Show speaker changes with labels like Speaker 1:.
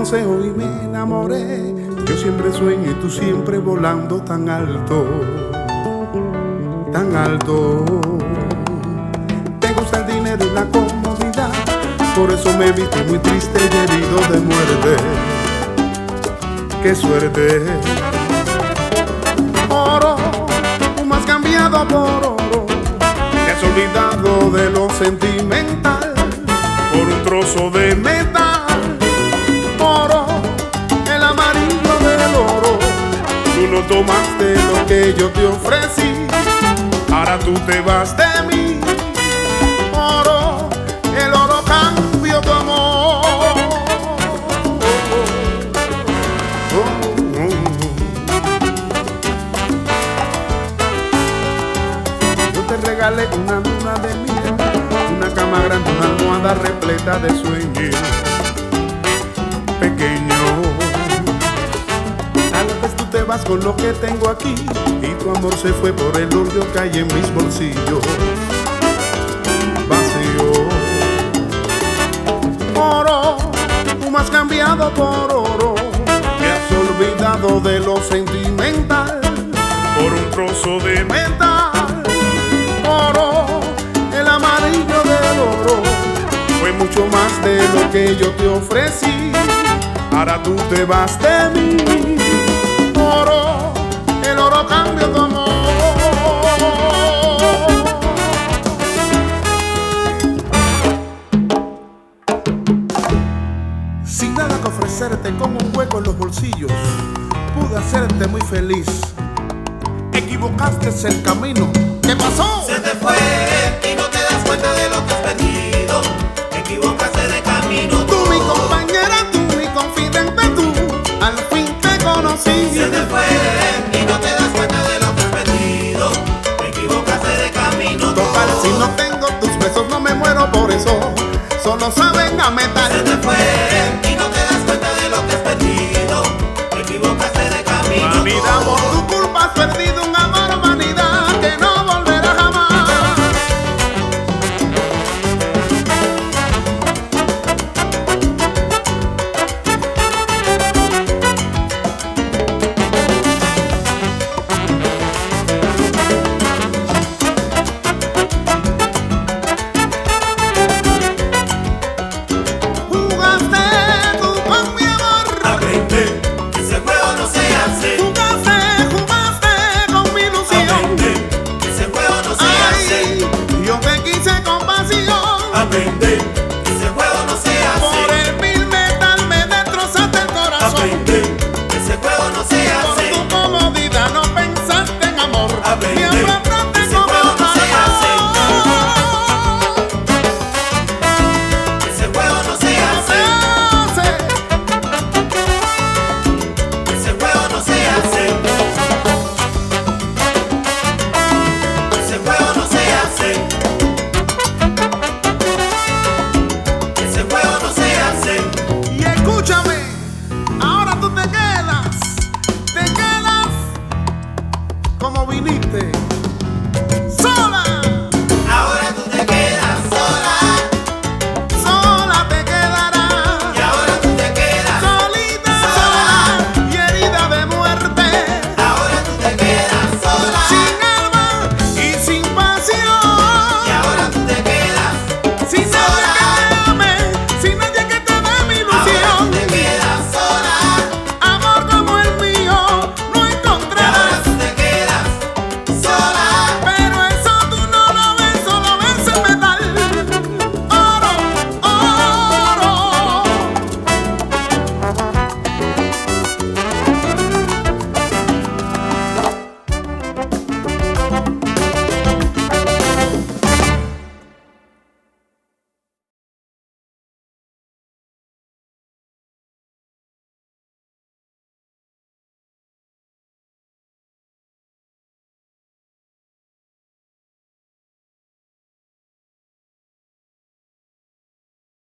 Speaker 1: consejo y me enamoré. Yo siempre sueño y tú siempre volando tan alto, tan alto. Te gusta el dinero y la comodidad, por eso me viste muy triste y herido de muerte. ¡Qué suerte! Oro, tú me has cambiado por oro. Te has olvidado de lo sentimental por un trozo de metal. Oro, el amarillo del oro. Tú no tomaste lo que yo te ofrecí, ahora tú te vas de mí. Oro, el oro cambió tu amor. Yo te regalé una luna de miel, una cama grande, una almohada repleta de sueños. Pequeño, tal vez tú te vas con lo que tengo aquí y tu amor se fue por el hoyo que hay en mis bolsillos. Vacío. Oro, tú me has cambiado por oro. Me has olvidado de lo sentimental por un trozo de metal. Oro, el amarillo del oro fue mucho más de lo que yo te ofrecí, ahora tú te vas de mí. Oro, el oro cambia tu amor. Sin nada que ofrecerte, con un hueco en los bolsillos, pude hacerte muy feliz. Equivocaste el camino. ¿Qué pasó?
Speaker 2: Se te fue y no te das cuenta de lo que has perdido. Equivocaste de camino.
Speaker 1: Tú mi compañera, tú mi confidente, tú al fin te conocí.
Speaker 2: Se te fue y no te das cuenta de lo que has perdido. Equivocaste de camino.
Speaker 1: Total, si no tengo tus besos no me muero por eso. Solo saben a metal.
Speaker 2: Se te fue y no te das cuenta de lo que has perdido. Equivocaste de camino.
Speaker 1: Vanidad, por tu culpa has perdido un amor, vanidad, que no volverá jamás. Jugaste tú con mi amor.
Speaker 2: Aprende que ese juego no se hace.
Speaker 1: Jugaste con mi ilusión.
Speaker 2: Aprende que ese juego no se hace.
Speaker 1: Ay, yo te quise con pasión.
Speaker 2: Aprende que ese juego no se
Speaker 1: Por
Speaker 2: hace.
Speaker 1: el vil metal me destrozaste el corazón.
Speaker 2: Aprende que ese juego no se
Speaker 1: Por
Speaker 2: hace.
Speaker 1: tu comodidad no pensaste en amor.
Speaker 2: Aprende
Speaker 1: Me abrazaste
Speaker 2: ese
Speaker 1: como
Speaker 2: juego
Speaker 1: un
Speaker 2: no se hace.
Speaker 1: talón.
Speaker 2: Ese juego no se
Speaker 1: No
Speaker 2: hace.
Speaker 1: se hace.
Speaker 2: Ese juego no se hace. Ese juego no se hace. Ese juego no se hace.
Speaker 1: Y escúchame, ahora tú te quedas como viniste.